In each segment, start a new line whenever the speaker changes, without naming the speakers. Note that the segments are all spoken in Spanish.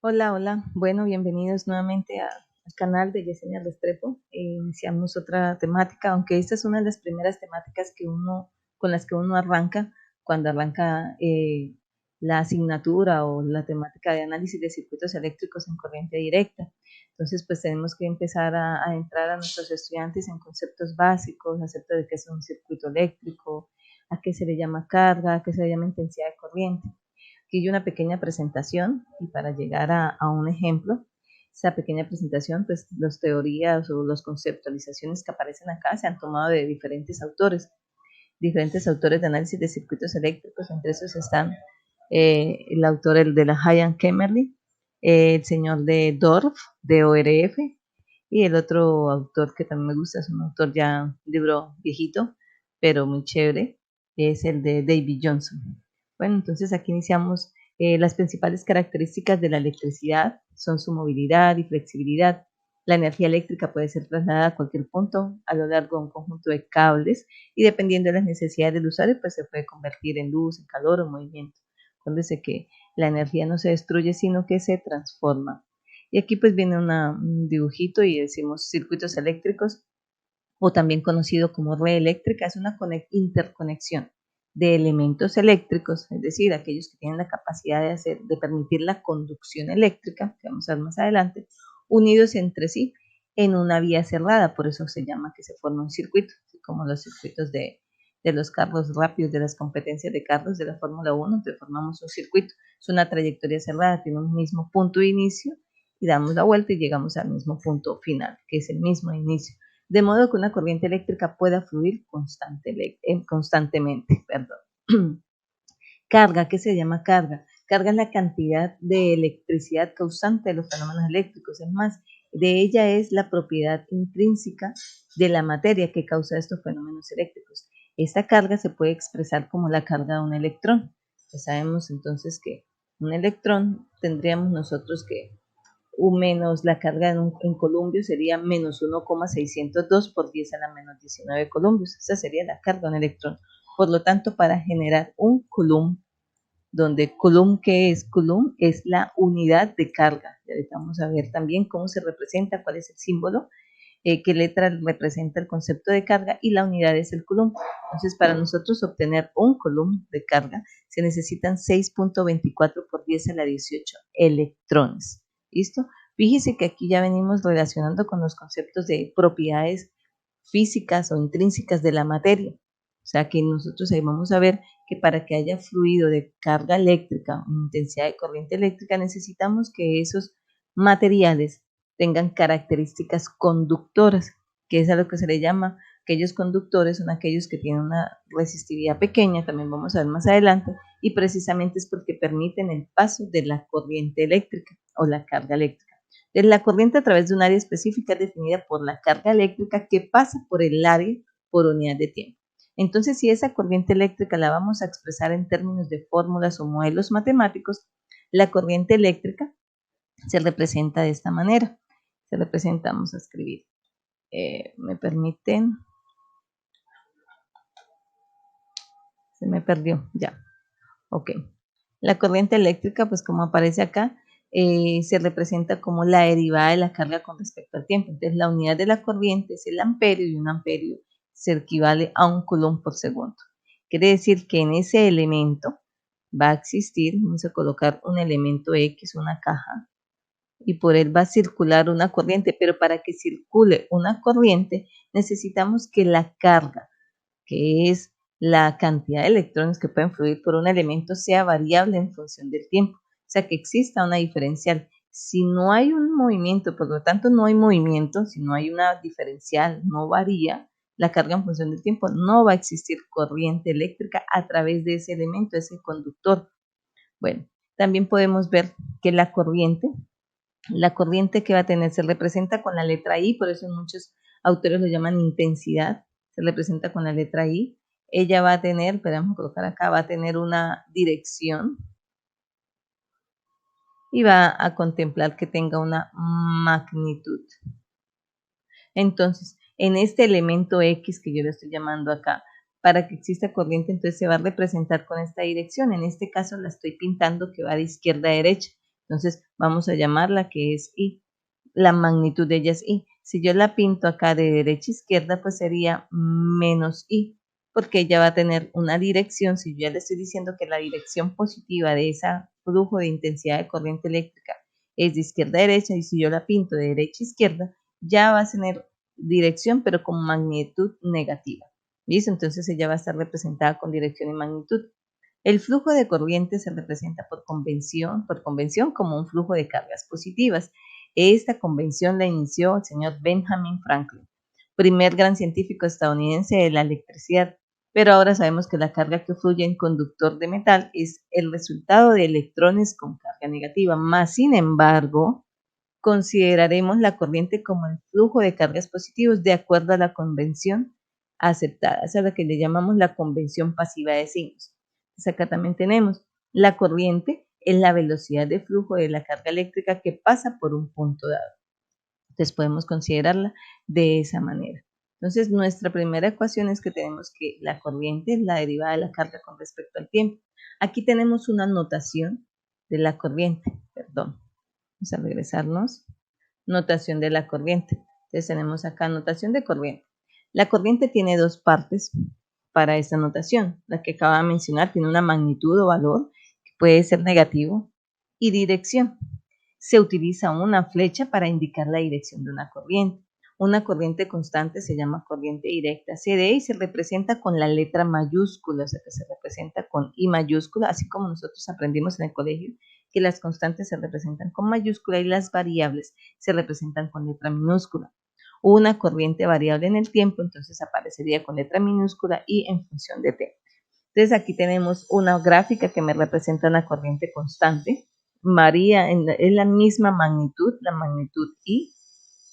Hola, hola. Bueno, bienvenidos nuevamente al canal de Yesenia Restrepo. Iniciamos otra temática, aunque esta es una de las primeras temáticas con las que uno arranca cuando arranca la asignatura o la temática de análisis de circuitos eléctricos en corriente directa. Entonces, pues tenemos que empezar a entrar a nuestros estudiantes en conceptos básicos acerca de qué es un circuito eléctrico, a qué se le llama carga, a qué se le llama intensidad de corriente. Aquí hay una pequeña presentación y para llegar a un ejemplo, esa pequeña presentación, pues las teorías o las conceptualizaciones que aparecen acá se han tomado de diferentes autores de análisis de circuitos eléctricos. Entre esos están el autor el de la Haiyan Kemmerly, el señor de Dorf, de ORF, y el otro autor que también me gusta, es un autor ya, un libro viejito, pero muy chévere, es el de David Johnson. Bueno, entonces aquí iniciamos. Las principales características de la electricidad son su movilidad y flexibilidad. La energía eléctrica puede ser trasladada a cualquier punto a lo largo de un conjunto de cables y dependiendo de las necesidades del usuario, pues se puede convertir en luz, en calor o movimiento. Acuérdense que la energía no se destruye, sino que se transforma. Y aquí pues viene un dibujito y decimos circuitos eléctricos, o también conocido como red eléctrica, es una interconexión de elementos eléctricos, es decir, aquellos que tienen la capacidad de permitir la conducción eléctrica, que vamos a ver más adelante, unidos entre sí en una vía cerrada. Por eso se llama que se forma un circuito, como los circuitos de los carros rápidos, de las competencias de carros de la Fórmula 1, entonces formamos un circuito. Es una trayectoria cerrada, tiene un mismo punto de inicio y damos la vuelta y llegamos al mismo punto final, que es el mismo inicio, de modo que una corriente eléctrica pueda fluir constantemente. Carga, ¿qué se llama carga? Carga es la cantidad de electricidad causante de los fenómenos eléctricos. Es más, de ella es la propiedad intrínseca de la materia que causa estos fenómenos eléctricos. Esta carga se puede expresar como la carga de un electrón. Ya sabemos entonces que un electrón tendríamos nosotros que U menos la carga en columpio sería menos 1,602 por 10 a la menos 19 columbios. Esa sería la carga de un electrón. Por lo tanto, para generar un coulomb, donde coulomb, ¿qué es? Coulomb es la unidad de carga. Ya vamos a ver también cómo se representa, cuál es el símbolo, qué letra representa el concepto de carga, y la unidad es el coulomb. Entonces, para nosotros obtener un coulomb de carga, se necesitan 6.24 por 10 a la 18 electrones. ¿Listo? Fíjese que aquí ya venimos relacionando con los conceptos de propiedades físicas o intrínsecas de la materia. O sea que nosotros ahí vamos a ver que para que haya fluido de carga eléctrica o intensidad de corriente eléctrica, necesitamos que esos materiales tengan características conductoras, que es a lo que se le llama, aquellos conductores son aquellos que tienen una resistividad pequeña, también vamos a ver más adelante, y precisamente es porque permiten el paso de la corriente eléctrica o la carga eléctrica. Entonces, la corriente a través de un área específica es definida por la carga eléctrica que pasa por el área por unidad de tiempo. Entonces, si esa corriente eléctrica la vamos a expresar en términos de fórmulas o modelos matemáticos, la corriente eléctrica se representa de esta manera. Se representa, vamos a escribir, me permiten, se me perdió, ya, ok. La corriente eléctrica, pues como aparece acá, se representa como la derivada de la carga con respecto al tiempo. Entonces, la unidad de la corriente es el amperio, y un amperio se equivale a un coulomb por segundo. Quiere decir que en ese elemento va a existir, vamos a colocar un elemento X, una caja, y por él va a circular una corriente, pero para que circule una corriente necesitamos que la carga, que es la cantidad de electrones que pueden fluir por un elemento, sea variable en función del tiempo, o sea que exista una diferencial. Si no hay un movimiento, por lo tanto no hay movimiento, si no hay una diferencial, no varía la carga en función del tiempo, no va a existir corriente eléctrica a través de ese elemento, ese conductor. Bueno, también podemos ver que la corriente que va a tener se representa con la letra I, por eso muchos autores lo llaman intensidad, se representa con la letra I. Ella va a tener, vamos a colocar acá, va a tener una dirección y va a contemplar que tenga una magnitud. Entonces, en este elemento X que yo le estoy llamando acá, para que exista corriente, entonces se va a representar con esta dirección. En este caso la estoy pintando que va de izquierda a derecha. Entonces vamos a llamarla que es I. La magnitud de ella es I. Si yo la pinto acá de derecha a izquierda, pues sería menos I, porque ella va a tener una dirección. Si yo ya le estoy diciendo que la dirección positiva de ese flujo de intensidad de corriente eléctrica es de izquierda a derecha, y si yo la pinto de derecha a izquierda, ya va a tener dirección, pero con magnitud negativa. ¿Listo? Entonces ella va a estar representada con dirección y magnitud. El flujo de corriente se representa por convención como un flujo de cargas positivas. Esta convención la inició el señor Benjamin Franklin, primer gran científico estadounidense de la electricidad, pero ahora sabemos que la carga que fluye en conductor de metal es el resultado de electrones con carga negativa. Más sin embargo, consideraremos la corriente como el flujo de cargas positivos de acuerdo a la convención aceptada, esa es la que le llamamos la convención pasiva de signos. Entonces acá también tenemos la corriente es la velocidad de flujo de la carga eléctrica que pasa por un punto dado. Entonces podemos considerarla de esa manera. Entonces nuestra primera ecuación es que tenemos que la corriente es la derivada de la carga con respecto al tiempo. Aquí tenemos una notación de la corriente, perdón. Vamos a regresarnos. Notación de la corriente. Entonces tenemos acá notación de corriente. La corriente tiene dos partes para esta notación. La que acaba de mencionar tiene una magnitud o valor que puede ser negativo y dirección. Se utiliza una flecha para indicar la dirección de una corriente. Una corriente constante se llama corriente directa CD y se representa con la letra mayúscula, o sea que se representa con I mayúscula, así como nosotros aprendimos en el colegio que las constantes se representan con mayúscula y las variables se representan con letra minúscula. Una corriente variable en el tiempo, entonces aparecería con letra minúscula y en función de t. Entonces aquí tenemos una gráfica que me representa una corriente constante, varía es la misma magnitud, la magnitud I,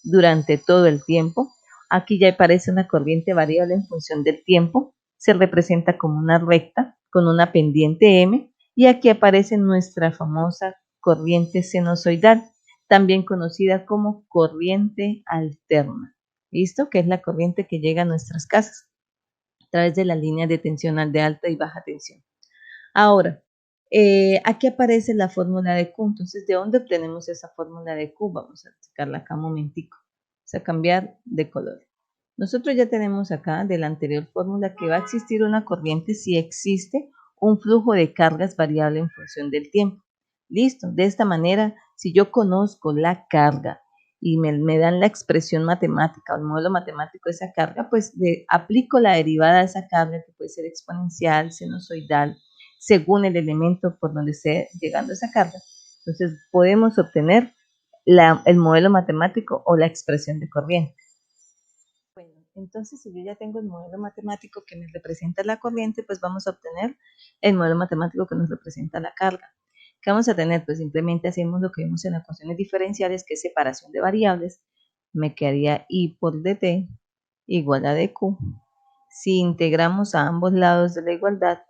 durante todo el tiempo. Aquí ya aparece una corriente variable en función del tiempo, se representa como una recta con una pendiente M, y aquí aparece nuestra famosa corriente sinusoidal, también conocida como corriente alterna. ¿Listo? Que es la corriente que llega a nuestras casas a través de la línea de tensión de alta y baja tensión. Ahora, aquí aparece la fórmula de Q. Entonces, ¿de dónde obtenemos esa fórmula de Q? Vamos a sacarla acá un momentico. Vamos a cambiar de color. Nosotros ya tenemos acá de la anterior fórmula que va a existir una corriente si existe un flujo de cargas variable en función del tiempo. Listo. De esta manera, si yo conozco la carga y me dan la expresión matemática o el modelo matemático de esa carga, pues aplico la derivada de esa carga que puede ser exponencial, sinusoidal, según el elemento por donde esté llegando esa carga. Entonces podemos obtener el modelo matemático o la expresión de corriente. Bueno, entonces si yo ya tengo el modelo matemático que me representa la corriente, pues vamos a obtener el modelo matemático que nos representa la carga. ¿Qué vamos a tener? Pues simplemente hacemos lo que vimos en las ecuaciones diferenciales, que es separación de variables. Me quedaría I por dt igual a dq. Si integramos a ambos lados de la igualdad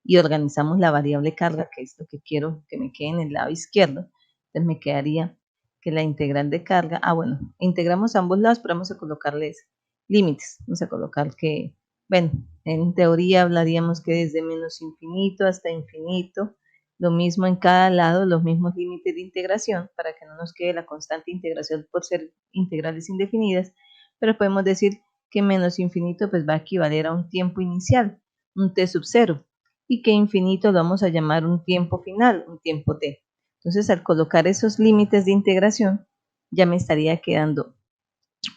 y organizamos la variable carga, que es lo que quiero que me quede en el lado izquierdo, entonces me quedaría que la integral de carga, bueno, integramos ambos lados, pero vamos a colocarles límites. Vamos a colocar que, bueno, en teoría hablaríamos que desde menos infinito hasta infinito, lo mismo en cada lado, los mismos límites de integración, para que no nos quede la constante integración por ser integrales indefinidas, pero podemos decir que menos infinito pues va a equivaler a un tiempo inicial, un t sub 0, y que infinito lo vamos a llamar un tiempo final, un tiempo t. Entonces, al colocar esos límites de integración, ya me estaría quedando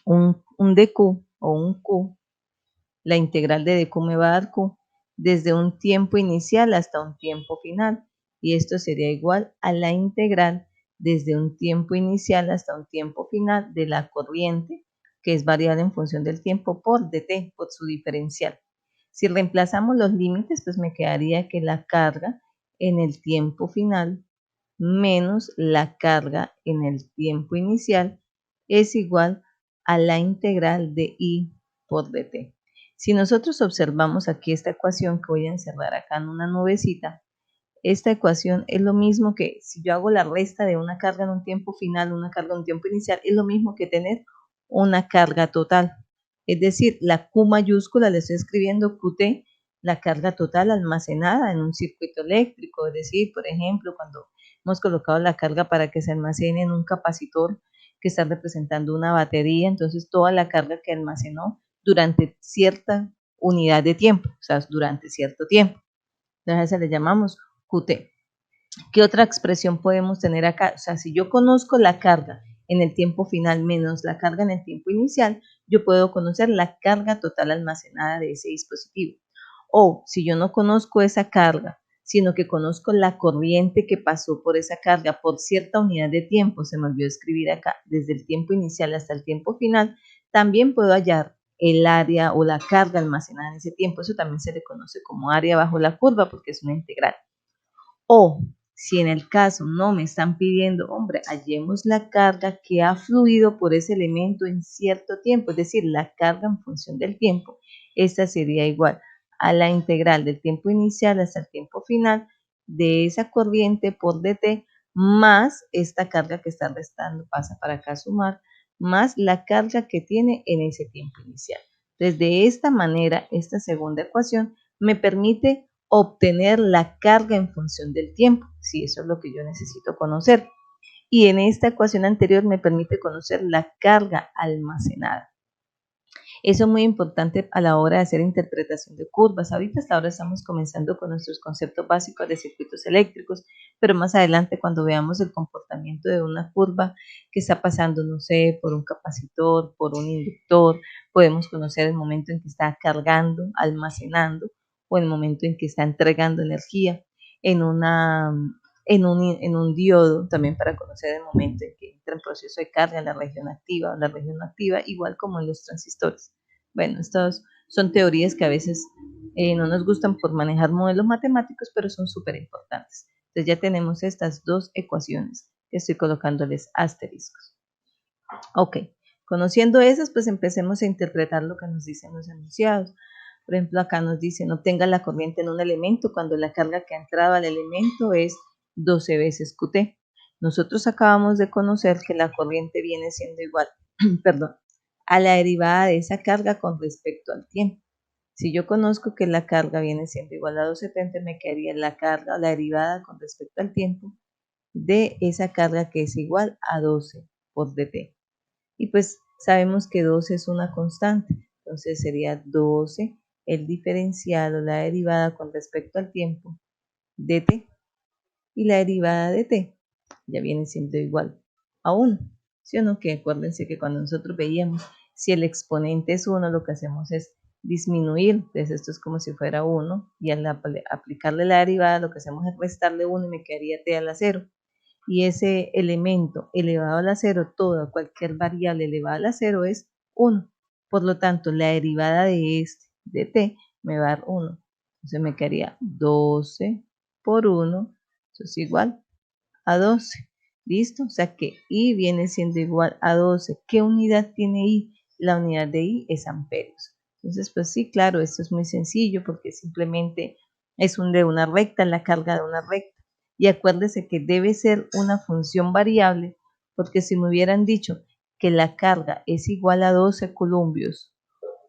un dq o un q. La integral de dq me va a dar q desde un tiempo inicial hasta un tiempo final. Y esto sería igual a la integral desde un tiempo inicial hasta un tiempo final de la corriente, que es variable en función del tiempo por dt, por su diferencial. Si reemplazamos los límites, pues me quedaría que la carga en el tiempo final menos la carga en el tiempo inicial es igual a la integral de I por dt. Si nosotros observamos aquí esta ecuación, que voy a encerrar acá en una nubecita, esta ecuación es lo mismo que si yo hago la resta de una carga en un tiempo final, una carga en un tiempo inicial, es lo mismo que tener una carga total. Es decir, la Q mayúscula le estoy escribiendo QT, la carga total almacenada en un circuito eléctrico. Es decir, por ejemplo, cuando hemos colocado la carga para que se almacene en un capacitor que está representando una batería, entonces toda la carga que almacenó durante cierta unidad de tiempo, o sea, durante cierto tiempo. Entonces a esa le llamamos QT. ¿Qué otra expresión podemos tener acá? O sea, si yo conozco la carga en el tiempo final menos la carga en el tiempo inicial, yo puedo conocer la carga total almacenada de ese dispositivo. O si yo no conozco esa carga, sino que conozco la corriente que pasó por esa carga por cierta unidad de tiempo, se me olvidó escribir acá, desde el tiempo inicial hasta el tiempo final, también puedo hallar el área o la carga almacenada en ese tiempo. Eso también se le conoce como área bajo la curva porque es una integral. O si en el caso no me están pidiendo, hombre, hallemos la carga que ha fluido por ese elemento en cierto tiempo, es decir, la carga en función del tiempo, esta sería igual a la integral del tiempo inicial hasta el tiempo final de esa corriente por dt más esta carga que está restando, pasa para acá a sumar, más la carga que tiene en ese tiempo inicial. Entonces, de esta manera, esta segunda ecuación me permite obtener la carga en función del tiempo, si eso es lo que yo necesito conocer. Y en esta ecuación anterior me permite conocer la carga almacenada. Eso es muy importante a la hora de hacer interpretación de curvas. Ahorita hasta ahora estamos comenzando con nuestros conceptos básicos de circuitos eléctricos, pero más adelante cuando veamos el comportamiento de una curva que está pasando, no sé, por un capacitor, por un inductor, podemos conocer el momento en que está cargando, almacenando, o el momento en que está entregando energía en un diodo, también para conocer el momento en que entra en proceso de carga en la región activa o la región no activa, igual como en los transistores. Bueno, estas son teorías que a veces no nos gustan por manejar modelos matemáticos, pero son súper importantes. Entonces ya tenemos estas dos ecuaciones que estoy colocándoles asteriscos. Ok, conociendo esas, pues empecemos a interpretar lo que nos dicen los enunciados. Por ejemplo, acá nos dicen, obtenga la corriente en un elemento cuando la carga que ha entrado al elemento es 12 veces QT. Nosotros acabamos de conocer que la corriente viene siendo igual, perdón, a la derivada de esa carga con respecto al tiempo. Si yo conozco que la carga viene siendo igual a 270, me quedaría la carga, la derivada con respecto al tiempo de esa carga que es igual a 12 por dt. Y pues sabemos que 12 es una constante, entonces sería 12 el diferencial o la derivada con respecto al tiempo de t, y la derivada de t ya viene siendo igual a 1, ¿sí o no? Que acuérdense que cuando nosotros veíamos si el exponente es 1, lo que hacemos es disminuir, entonces esto es como si fuera 1, y al aplicarle la derivada lo que hacemos es restarle 1 y me quedaría t a la 0. Y ese elemento elevado a la 0, toda cualquier variable elevada a la 0 es 1. Por lo tanto, la derivada de este, de t, me va a dar 1. Entonces me quedaría 12 por 1, eso es igual a 12. ¿Listo? O sea que I viene siendo igual a 12. ¿Qué unidad tiene I? La unidad de I es amperios. Entonces, pues sí, claro, esto es muy sencillo porque simplemente es de una recta, la carga de una recta. Y acuérdese que debe ser una función variable, porque si me hubieran dicho que la carga es igual a 12 columpios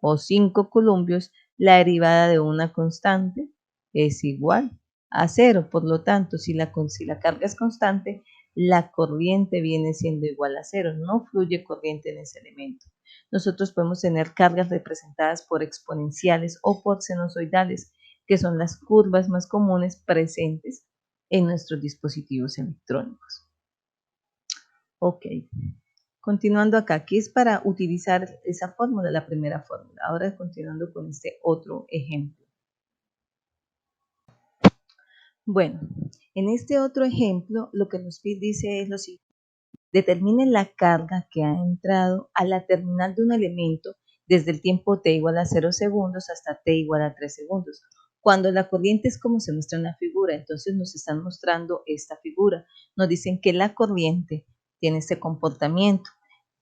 o 5 columpios, la derivada de una constante es igual a 0. Por lo tanto, si la carga es constante, la corriente viene siendo igual a 0. No fluye corriente en ese elemento. Nosotros podemos tener cargas representadas por exponenciales o por sinusoidales, que son las curvas más comunes presentes en nuestros dispositivos electrónicos. Ok, continuando acá, ¿qué es para utilizar esa fórmula, la primera fórmula? Ahora continuando con este otro ejemplo. Bueno, en este otro ejemplo, lo que nos dice es lo siguiente. Determine la carga que ha entrado a la terminal de un elemento desde el tiempo t igual a 0 segundos hasta t igual a 3 segundos. Cuando la corriente es como se muestra en la figura, entonces nos están mostrando esta figura. Nos dicen que la corriente tiene este comportamiento.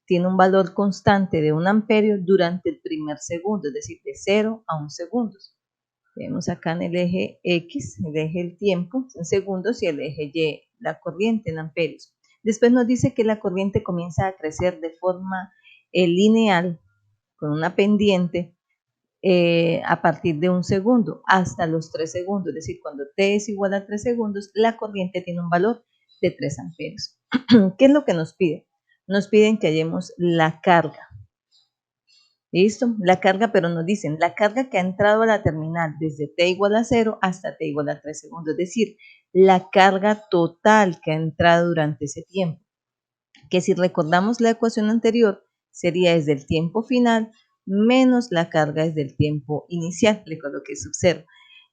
Tiene un valor constante de 1 amperio durante el primer segundo, es decir, de 0 a 1 segundo. Vemos acá en el eje X, el eje del tiempo, en segundos, y el eje Y, la corriente en amperios. Después nos dice que la corriente comienza a crecer de forma lineal, con una pendiente, a partir de 1 segundo hasta los 3 segundos. Es decir, cuando t es igual a 3 segundos, la corriente tiene un valor de 3 amperios. ¿Qué es lo que nos pide? Nos piden que hallemos la carga. ¿Listo? La carga, pero nos dicen la carga que ha entrado a la terminal desde t igual a 0 hasta t igual a 3 segundos, es decir, la carga total que ha entrado durante ese tiempo. Que si recordamos la ecuación anterior, sería desde el tiempo final menos la carga desde el tiempo inicial, le coloqué sub 0.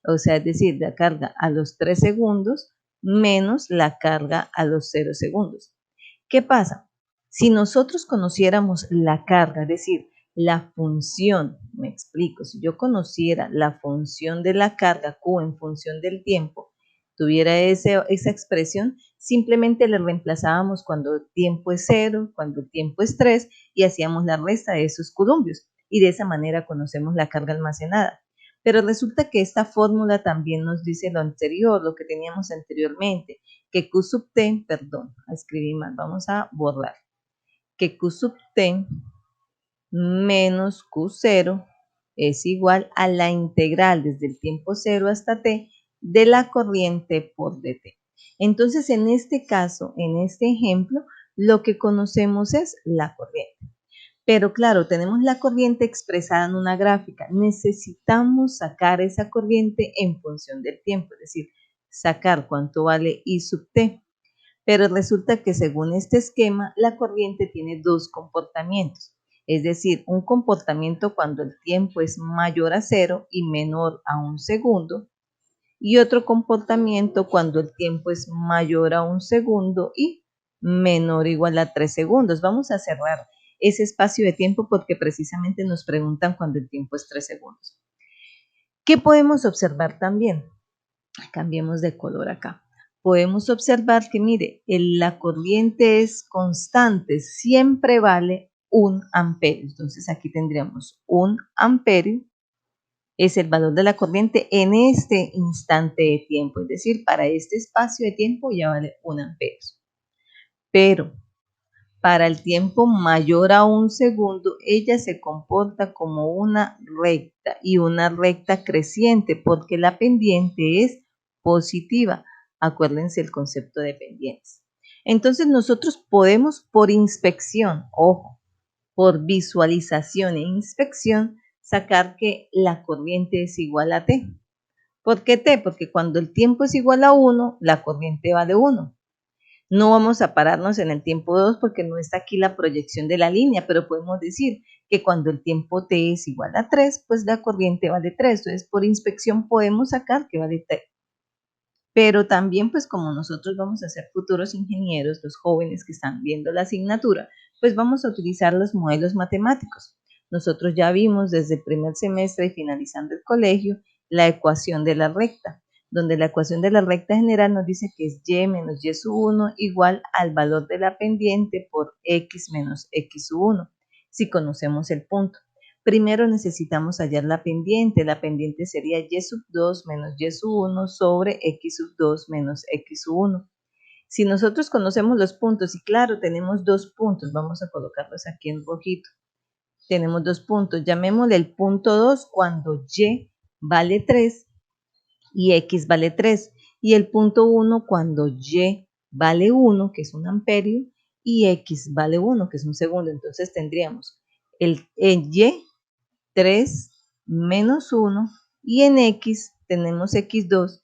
O sea, es decir, la carga a los 3 segundos menos la carga a los 0 segundos. ¿Qué pasa? Si nosotros conociéramos la carga, es decir, la función, me explico, si yo conociera la función de la carga Q en función del tiempo, tuviera esa expresión, simplemente le reemplazábamos cuando el tiempo es 0, cuando el tiempo es 3 y hacíamos la resta de esos columpios y de esa manera conocemos la carga almacenada. Pero resulta que esta fórmula también nos dice lo anterior, lo que teníamos anteriormente, que Q sub t, perdón, escribí mal, vamos a borrar, que Q sub t menos Q0 es igual a la integral desde el tiempo 0 hasta t de la corriente por dt. Entonces, en este caso, en este ejemplo, lo que conocemos es la corriente. Pero claro, tenemos la corriente expresada en una gráfica. Necesitamos sacar esa corriente en función del tiempo, es decir, sacar cuánto vale I sub t. Pero resulta que según este esquema, la corriente tiene dos comportamientos. Es decir, un comportamiento cuando el tiempo es mayor a 0 y menor a 1 segundo, y otro comportamiento cuando el tiempo es mayor a 1 segundo y menor o igual a 3 segundos. Vamos a cerrar ese espacio de tiempo porque precisamente nos preguntan cuando el tiempo es 3 segundos. ¿Qué podemos observar también? Cambiemos de color acá. Podemos observar que, mire, la corriente es constante, siempre vale 1 amperio. Entonces aquí tendríamos 1 amperio es el valor de la corriente en este instante de tiempo, es decir, para este espacio de tiempo ya vale 1 amperio. Pero para el tiempo mayor a 1 segundo, ella se comporta como una recta y una recta creciente porque la pendiente es positiva. Acuérdense el concepto de pendientes. Entonces nosotros podemos por inspección, ojo, por visualización e inspección, sacar que la corriente es igual a T. ¿Por qué T? Porque cuando el tiempo es igual a 1, la corriente vale 1. No vamos a pararnos en el tiempo 2 porque no está aquí la proyección de la línea, pero podemos decir que cuando el tiempo t es igual a 3, pues la corriente vale 3. Entonces, por inspección podemos sacar que vale 3. Pero también, pues como nosotros vamos a ser futuros ingenieros, los jóvenes que están viendo la asignatura, pues vamos a utilizar los modelos matemáticos. Nosotros ya vimos desde el primer semestre y finalizando el colegio la ecuación de la recta, donde la ecuación de la recta general nos dice que es y menos y sub 1 igual al valor de la pendiente por x menos x sub 1, si conocemos el punto. Primero necesitamos hallar la pendiente sería y sub 2 menos y sub 1 sobre x sub 2 menos x sub 1. Si nosotros conocemos los puntos, y claro, tenemos dos puntos, vamos a colocarlos aquí en rojito. Tenemos dos puntos, llamémosle el punto 2 cuando y vale 3 y x vale 3, y el punto 1 cuando y vale 1, que es un amperio, y x vale 1, que es un segundo. Entonces tendríamos el y 3 menos 1 y en x tenemos x2,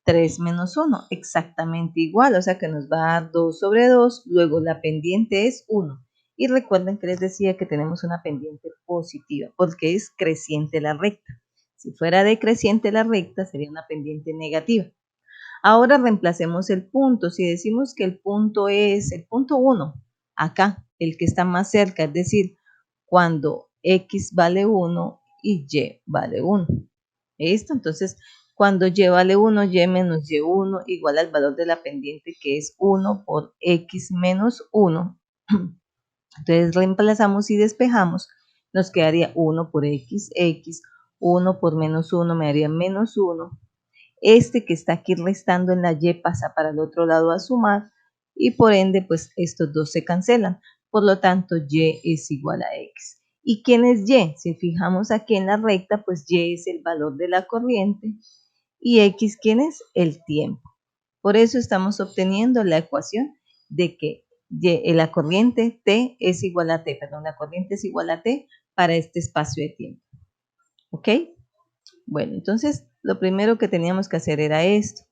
3 menos 1, exactamente igual, o sea que nos va a dar 2 sobre 2, luego la pendiente es 1. Y recuerden que les decía que tenemos una pendiente positiva porque es creciente la recta. Si fuera decreciente la recta sería una pendiente negativa. Ahora reemplacemos el punto. Si decimos que el punto es el punto 1, acá, el que está más cerca, es decir, cuando x vale 1 y y vale 1. ¿Listo? Entonces, cuando y vale 1, y menos y1 igual al valor de la pendiente que es 1 por x menos 1. Entonces reemplazamos y despejamos, nos quedaría 1 por x, 1 por menos 1 me daría menos 1. Este que está aquí restando en la y pasa para el otro lado a sumar y por ende pues estos dos se cancelan. Por lo tanto y es igual a x. ¿Y quién es y? Si fijamos aquí en la recta pues y es el valor de la corriente y x ¿quién es? El tiempo. Por eso estamos obteniendo la ecuación de que la corriente T es igual a T, perdón, la corriente es igual a T para este espacio de tiempo. ¿Ok? Bueno, entonces lo primero que teníamos que hacer era esto.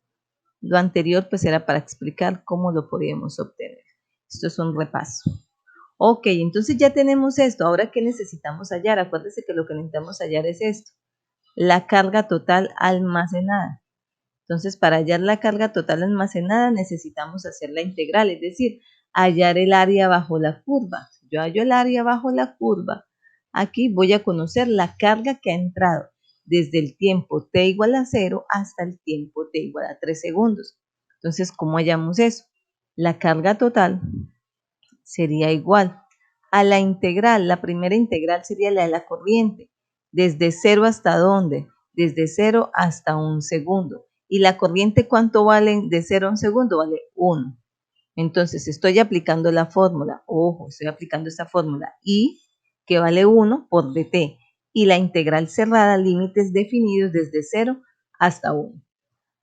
Lo anterior pues era para explicar cómo lo podíamos obtener. Esto es un repaso. Ok, entonces ya tenemos esto. Ahora, ¿qué necesitamos hallar? Acuérdense que lo que necesitamos hallar es esto. La carga total almacenada. Entonces, para hallar la carga total almacenada necesitamos hacer la integral, es decir, hallar el área bajo la curva. Yo hallo el área bajo la curva. Aquí voy a conocer la carga que ha entrado desde el tiempo t igual a 0 hasta el tiempo t igual a 3 segundos. Entonces, ¿cómo hallamos eso? La carga total sería igual a la integral. La primera integral sería la de la corriente. ¿Desde 0 hasta dónde? Desde 0 hasta 1 segundo. ¿Y la corriente cuánto vale de 0 a 1 segundo? Vale 1. Entonces estoy aplicando la fórmula. Ojo, estoy aplicando esta fórmula. I, que vale 1 por dt. Y la integral cerrada, límites definidos desde 0 hasta 1.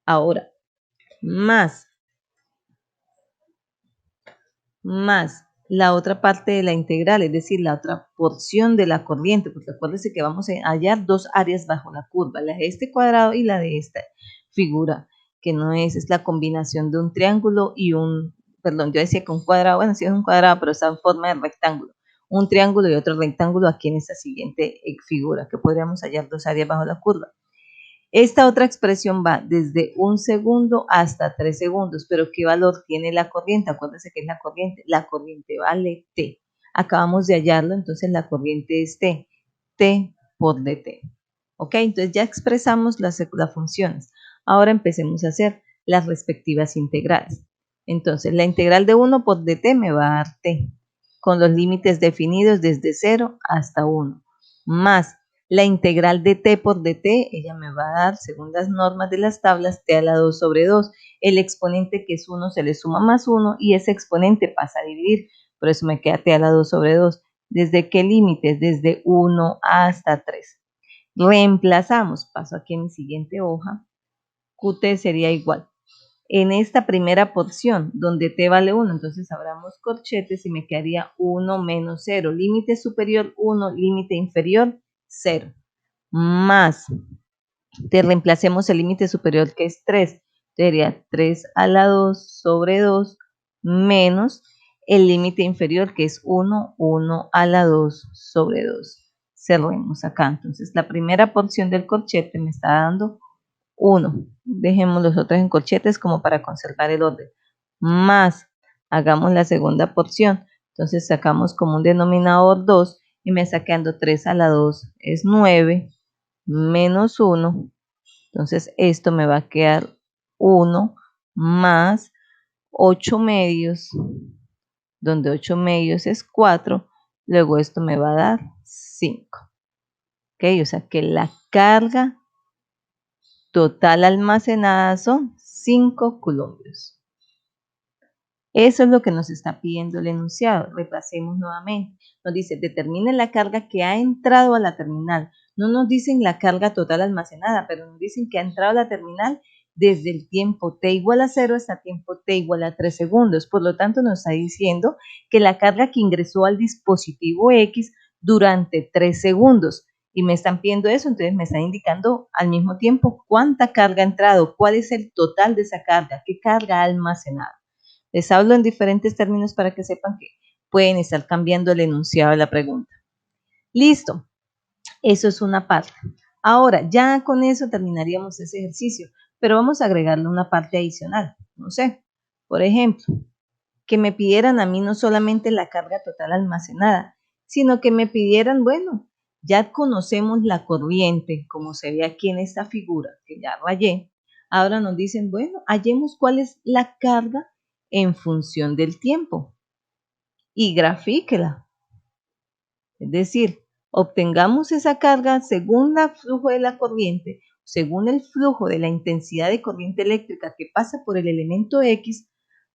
Ahora, más la otra parte de la integral, es decir, la otra porción de la corriente, porque acuérdense que vamos a hallar dos áreas bajo la curva, la de este cuadrado y la de esta figura, que no es la combinación de un triángulo y perdón, yo decía que un cuadrado, bueno, sí es un cuadrado, pero está en forma de rectángulo, un triángulo y otro rectángulo aquí en esta siguiente figura, que podríamos hallar dos áreas bajo la curva. Esta otra expresión va desde 1 segundo hasta 3 segundos, pero ¿qué valor tiene la corriente? Acuérdense que es la corriente vale T. Acabamos de hallarlo, entonces la corriente es T, T por dt. ¿Ok? Entonces ya expresamos las funciones. Ahora empecemos a hacer las respectivas integrales. Entonces la integral de 1 por dt me va a dar T, con los límites definidos desde 0 hasta 1, más la integral de t por dt, ella me va a dar, según las normas de las tablas, t a la 2 sobre 2. El exponente que es 1 se le suma más 1 y ese exponente pasa a dividir. Por eso me queda t a la 2 sobre 2. ¿Desde qué límites? Desde 1 hasta 3. Reemplazamos, paso aquí en mi siguiente hoja, qt sería igual. En esta primera porción, donde t vale 1, entonces abramos corchetes y me quedaría 1 menos 0. Límite superior 1, límite inferior 0. Más, te reemplacemos el límite superior que es 3. Sería 3 a la 2 sobre 2 menos el límite inferior que es 1, 1 a la 2 sobre 2. Cerremos acá. Entonces la primera porción del corchete me está dando 1. Dejemos los otros en corchetes como para conservar el orden. Más, hagamos la segunda porción. Entonces sacamos como un denominador 2 y me está quedando 3 a la 2 es 9 menos 1. Entonces esto me va a quedar 1 más 8 medios, donde 8 medios es 4. Luego esto me va a dar 5. ¿Ok? O sea que la carga total almacenada son 5 coulombs. Eso es lo que nos está pidiendo el enunciado. Repasemos nuevamente. Nos dice, determine la carga que ha entrado a la terminal. No nos dicen la carga total almacenada, pero nos dicen que ha entrado a la terminal desde el tiempo t igual a 0 hasta tiempo t igual a 3 segundos. Por lo tanto, nos está diciendo que la carga que ingresó al dispositivo X durante 3 segundos. Y me están pidiendo eso, entonces me están indicando al mismo tiempo cuánta carga ha entrado, cuál es el total de esa carga, qué carga ha almacenado. Les hablo en diferentes términos para que sepan que pueden estar cambiando el enunciado de la pregunta. Listo, eso es una parte. Ahora, ya con eso terminaríamos ese ejercicio, pero vamos a agregarle una parte adicional. No sé, por ejemplo, que me pidieran a mí no solamente la carga total almacenada, sino que me pidieran, bueno, ya conocemos la corriente, como se ve aquí en esta figura que ya rayé. Ahora nos dicen, bueno, hallemos cuál es la carga en función del tiempo y grafíquela. Es decir, obtengamos esa carga según el flujo de la corriente, según el flujo de la intensidad de corriente eléctrica que pasa por el elemento X,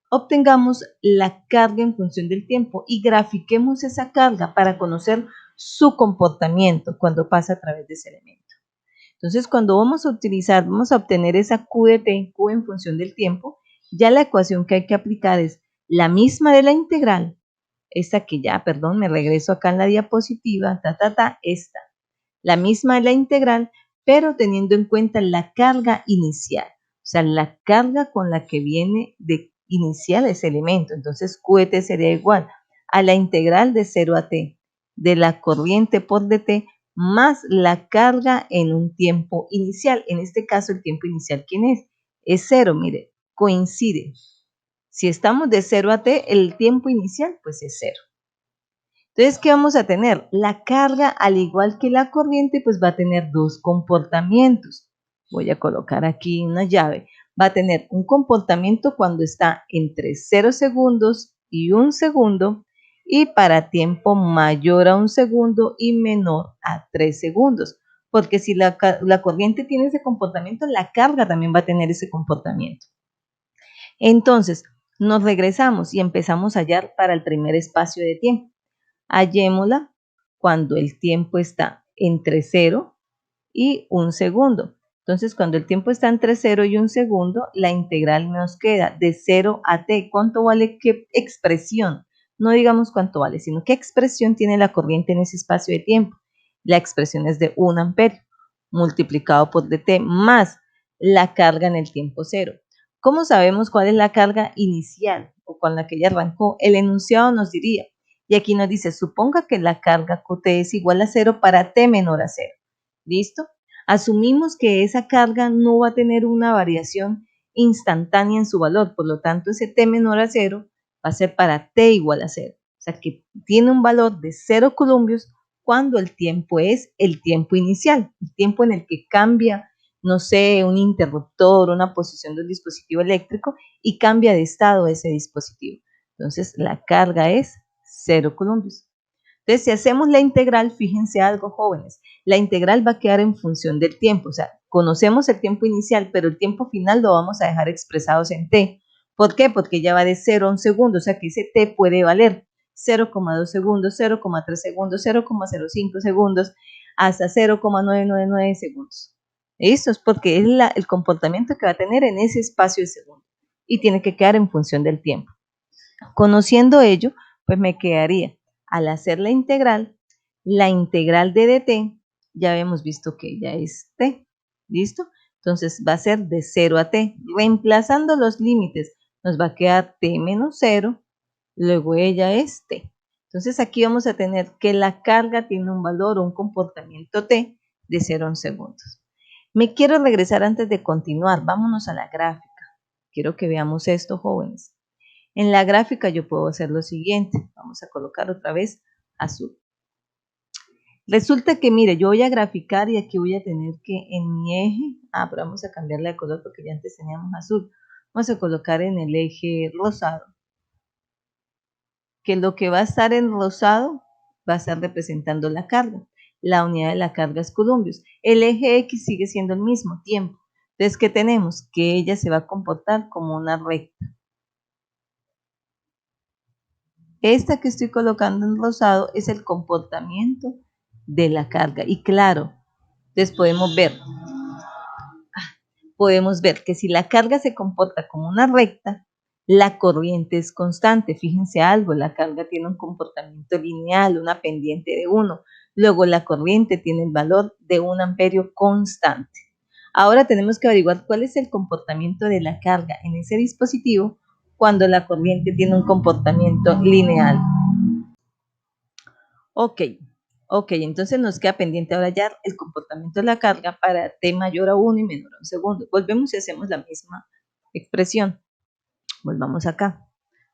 obtengamos la carga en función del tiempo y grafiquemos esa carga para conocer su comportamiento cuando pasa a través de ese elemento. Entonces, cuando vamos a obtener esa Q de T, Q en función del tiempo, Ya la ecuación que hay que aplicar es la misma de la integral, esta que ya, perdón, me regreso acá en la diapositiva, esta, la misma de la integral, pero teniendo en cuenta la carga inicial, o sea, la carga con la que viene de inicial ese elemento. Entonces, QT sería igual a la integral de 0 a t de la corriente por dt más la carga en un tiempo inicial. En este caso, el tiempo inicial, ¿quién es? Es 0, mire, coincide. Si estamos de 0 a t, el tiempo inicial, pues es 0. Entonces, ¿qué vamos a tener? La carga, al igual que la corriente, pues va a tener dos comportamientos. Voy a colocar aquí una llave. Va a tener un comportamiento cuando está entre 0 segundos y 1 segundo y para tiempo mayor a 1 segundo y menor a 3 segundos. Porque si la corriente tiene ese comportamiento, la carga también va a tener ese comportamiento. Entonces, nos regresamos y empezamos a hallar para el primer espacio de tiempo. Hallémosla cuando el tiempo está entre 0 y 1 segundo. Entonces, cuando el tiempo está entre 0 y 1 segundo, la integral nos queda de 0 a t. ¿Cuánto vale qué expresión? No digamos cuánto vale, sino qué expresión tiene la corriente en ese espacio de tiempo. La expresión es de 1 amperio multiplicado por dt más la carga en el tiempo 0. ¿Cómo sabemos cuál es la carga inicial o con la que ella arrancó? El enunciado nos diría. Y aquí nos dice, suponga que la carga QT es igual a 0 para t menor a 0. ¿Listo? Asumimos que esa carga no va a tener una variación instantánea en su valor, por lo tanto ese t menor a 0 va a ser para t igual a 0. O sea que tiene un valor de 0 columbios cuando el tiempo es el tiempo inicial, el tiempo en el que cambia, no sé, un interruptor, una posición de un dispositivo eléctrico y cambia de estado ese dispositivo. Entonces la carga es 0 columpios. Entonces, si hacemos la integral, fíjense algo, jóvenes, la integral va a quedar en función del tiempo, o sea, conocemos el tiempo inicial, pero el tiempo final lo vamos a dejar expresados en t. ¿Por qué? Porque ya va de 0 a 1 segundo, o sea que ese t puede valer 0,2 segundos, 0,3 segundos, 0,05 segundos, hasta 0,999 segundos. Esto es porque es el comportamiento que va a tener en ese espacio de segundo y tiene que quedar en función del tiempo. Conociendo ello, pues me quedaría, al hacer la integral de dt, ya habíamos visto que ella es t, ¿listo? Entonces va a ser de 0 a t, reemplazando los límites, nos va a quedar t menos 0, luego ella es t. Entonces aquí vamos a tener que la carga tiene un valor o un comportamiento t de 0 a 1 segundos. Me quiero regresar antes de continuar, vámonos a la gráfica. Quiero que veamos esto, jóvenes. En la gráfica yo puedo hacer lo siguiente. Vamos a colocar otra vez azul. Resulta que, mire, yo voy a graficar y aquí voy a tener que en mi eje, pero vamos a cambiarle de color porque ya antes teníamos azul. Vamos a colocar en el eje rosado. Que lo que va a estar en rosado va a estar representando la carga. La unidad de la carga es columpios. El eje X sigue siendo el mismo tiempo. Entonces, ¿qué tenemos? Que ella se va a comportar como una recta. Esta que estoy colocando en rosado es el comportamiento de la carga. Y claro, entonces podemos ver que si la carga se comporta como una recta, la corriente es constante. Fíjense algo, la carga tiene un comportamiento lineal, una pendiente de 1. Luego la corriente tiene el valor de 1 amperio constante. Ahora tenemos que averiguar cuál es el comportamiento de la carga en ese dispositivo cuando la corriente tiene un comportamiento lineal. Ok, entonces nos queda pendiente ahora ya el comportamiento de la carga para t mayor a 1 y menor a 1 segundo. Volvemos y hacemos la misma expresión. Volvamos acá.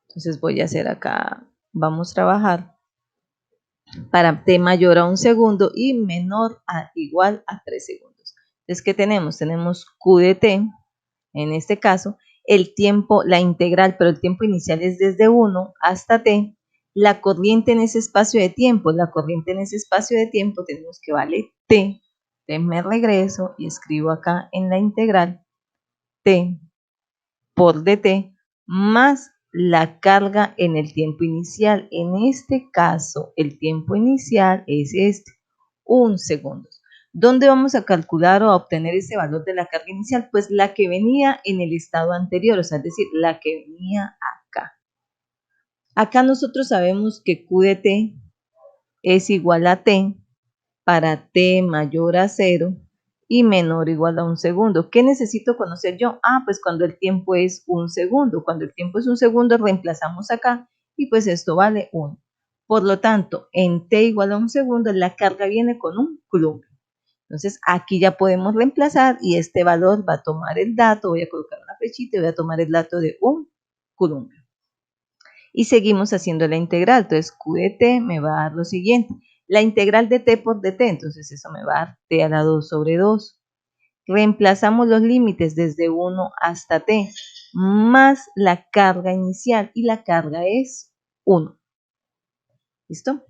Entonces voy a hacer acá, vamos a trabajar para t mayor a 1 segundo y menor a igual a 3 segundos. Entonces, ¿qué tenemos? Tenemos q de t, en este caso, el tiempo, la integral, pero el tiempo inicial es desde 1 hasta t. La corriente en ese espacio de tiempo, tenemos que vale t. Entonces me regreso y escribo acá en la integral t por dt más la carga en el tiempo inicial. En este caso, el tiempo inicial es 1 segundo. ¿Dónde vamos a calcular o a obtener ese valor de la carga inicial? Pues la que venía en el estado anterior, o sea, es decir, la que venía acá. Acá nosotros sabemos que Q de T es igual a T para T mayor a 0 y menor o igual a 1 segundo. ¿Qué necesito conocer yo? Pues cuando el tiempo es 1 segundo. Cuando el tiempo es 1 segundo, reemplazamos acá y pues esto vale 1. Por lo tanto, en T igual a 1 segundo, la carga viene con un columpio. Entonces, aquí ya podemos reemplazar y este valor va a tomar el dato, voy a colocar una flechita y voy a tomar el dato de un columpio. Y seguimos haciendo la integral. Entonces, Q de T me va a dar lo siguiente. La integral de T por dt, entonces eso me va a dar T a la 2 sobre 2. Reemplazamos los límites desde 1 hasta T, más la carga inicial, y la carga es 1. ¿Listo?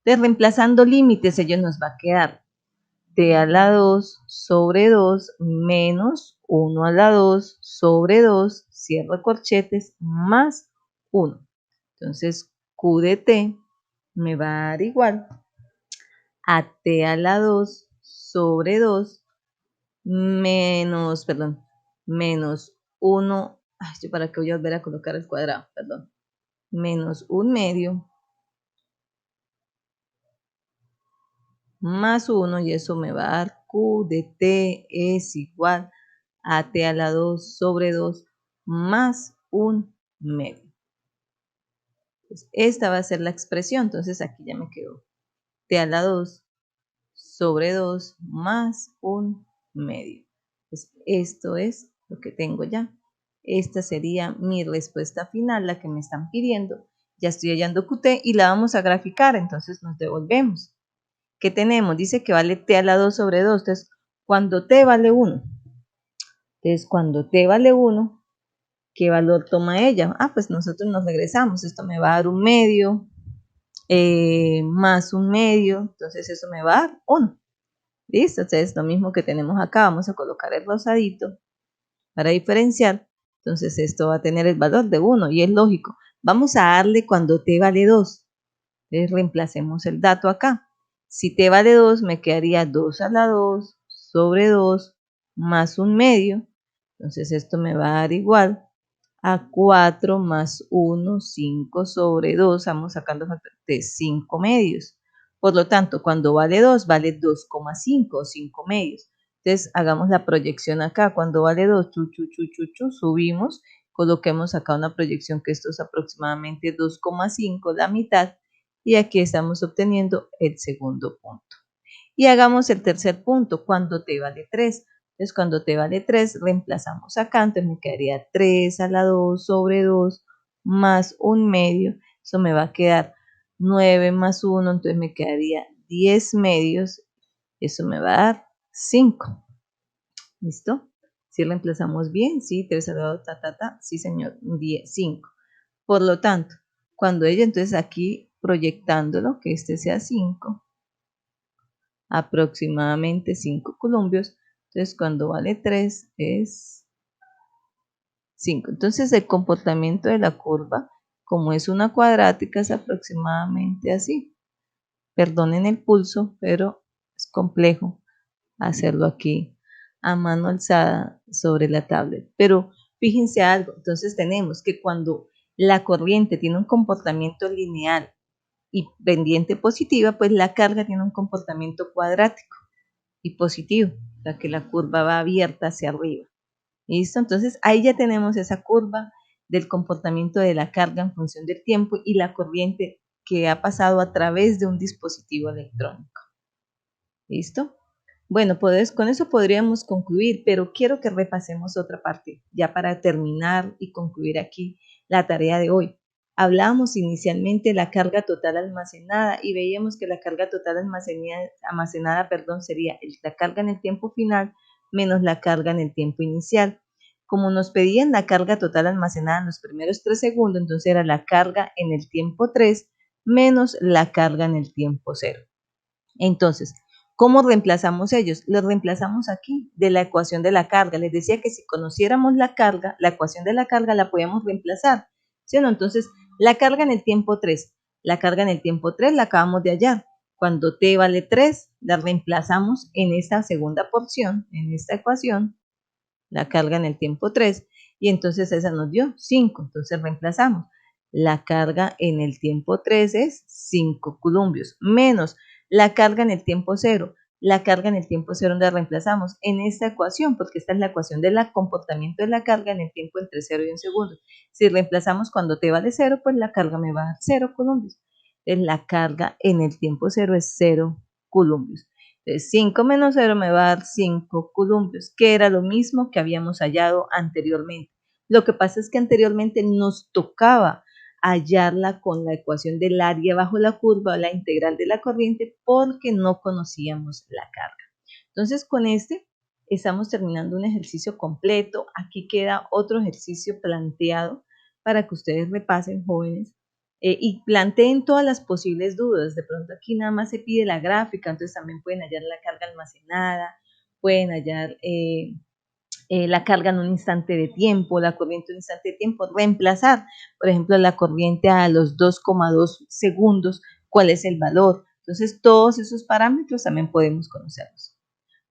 Entonces, reemplazando límites, ello nos va a quedar T a la 2 sobre 2 menos 1 a la 2 sobre 2, cierro corchetes, más 1. Entonces, Q de T me va a dar igual a T a la 2 sobre 2 menos 1, yo para qué voy a volver a colocar el cuadrado, menos 1 medio más 1, y eso me va a dar Q de T es igual a T a la 2 sobre 2 más 1 medio. Entonces, esta va a ser la expresión, entonces aquí ya me quedó T a la 2 sobre 2 más 1 medio. Pues esto es lo que tengo ya. Esta sería mi respuesta final, la que me están pidiendo. Ya estoy hallando QT y la vamos a graficar, entonces nos devolvemos. ¿Qué tenemos? Dice que vale T a la 2 sobre 2. Entonces, cuando T vale 1. Entonces, cuando T vale 1, ¿qué valor toma ella? Pues nosotros nos regresamos. Esto me va a dar 1 medio más 1 medio. Entonces, eso me va a dar 1. ¿Listo? Entonces, lo mismo que tenemos acá. Vamos a colocar el rosadito para diferenciar. Entonces, esto va a tener el valor de 1 y es lógico. Vamos a darle cuando T vale 2. Entonces, reemplacemos el dato acá. Si T vale 2, me quedaría 2 a la 2 sobre 2 más 1 medio. Entonces, esto me va a dar igual a 4 más 1, 5 sobre 2. Vamos sacando de 5 medios. Por lo tanto, cuando vale 2, vale 2,5 o 5 medios. Entonces, hagamos la proyección acá. Cuando vale 2, subimos. Coloquemos acá una proyección que esto es aproximadamente 2,5, la mitad. Y aquí estamos obteniendo el segundo punto. Y hagamos el tercer punto, cuando T vale 3. Entonces, cuando T vale 3, reemplazamos acá. Entonces, me quedaría 3 a la 2 sobre 2 más 1 medio. Eso me va a quedar 9 más 1, entonces me quedaría 10 medios. Eso me va a dar 5. ¿Listo? Si reemplazamos bien, sí, 3 a la 2, sí señor, 10, 5. Por lo tanto, cuando ella, entonces aquí proyectándolo, que este sea 5, aproximadamente 5 columpios, entonces cuando vale 3 es 5. Entonces el comportamiento de la curva, como es una cuadrática, es aproximadamente así. Perdonen el pulso, pero es complejo hacerlo aquí a mano alzada sobre la tablet. Pero fíjense algo, entonces tenemos que cuando la corriente tiene un comportamiento lineal y pendiente positiva, pues la carga tiene un comportamiento cuadrático y positivo, o sea que la curva va abierta hacia arriba. ¿Listo? Entonces ahí ya tenemos esa curva del comportamiento de la carga en función del tiempo y la corriente que ha pasado a través de un dispositivo electrónico. ¿Listo? Bueno, pues con eso podríamos concluir, pero quiero que repasemos otra parte, ya para terminar y concluir aquí la tarea de hoy. Hablábamos inicialmente de la carga total almacenada y veíamos que la carga total almacenada, sería la carga en el tiempo final menos la carga en el tiempo inicial. Como nos pedían la carga total almacenada en los primeros 3 segundos, entonces era la carga en el tiempo 3 menos la carga en el tiempo 0. Entonces, ¿cómo reemplazamos ellos? Los reemplazamos aquí, de la ecuación de la carga. Les decía que si conociéramos la carga, la ecuación de la carga la podíamos reemplazar. ¿Sí o no? Entonces, la carga en el tiempo 3. La carga en el tiempo 3 la acabamos de hallar. Cuando t vale 3, la reemplazamos en esta segunda porción, en esta ecuación, la carga en el tiempo 3, y entonces esa nos dio 5. Entonces reemplazamos. La carga en el tiempo 3 es 5 columbios, menos la carga en el tiempo 0. La carga en el tiempo 0 la reemplazamos en esta ecuación, porque esta es la ecuación del comportamiento de la carga en el tiempo entre 0 y 1 segundo. Si reemplazamos cuando t vale 0, pues la carga me va a dar 0 columbios. Entonces la carga en el tiempo 0 es 0 columbios. Entonces 5 menos 0 me va a dar 5 columbios, que era lo mismo que habíamos hallado anteriormente. Lo que pasa es que anteriormente nos tocaba hallarla con la ecuación del área bajo la curva o la integral de la corriente porque no conocíamos la carga. Entonces con este estamos terminando un ejercicio completo. Aquí queda otro ejercicio planteado para que ustedes repasen, jóvenes, y planteen todas las posibles dudas. De pronto aquí nada más se pide la gráfica, entonces también pueden hallar la carga almacenada, pueden hallar la carga en un instante de tiempo, la corriente en un instante de tiempo, reemplazar, por ejemplo, la corriente a los 2,2 segundos, cuál es el valor. Entonces, todos esos parámetros también podemos conocerlos.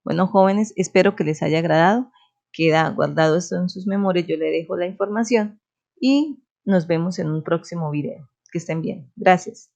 Bueno, jóvenes, espero que les haya agradado. Queda guardado esto en sus memorias, yo le dejo la información y nos vemos en un próximo video. Que estén bien. Gracias.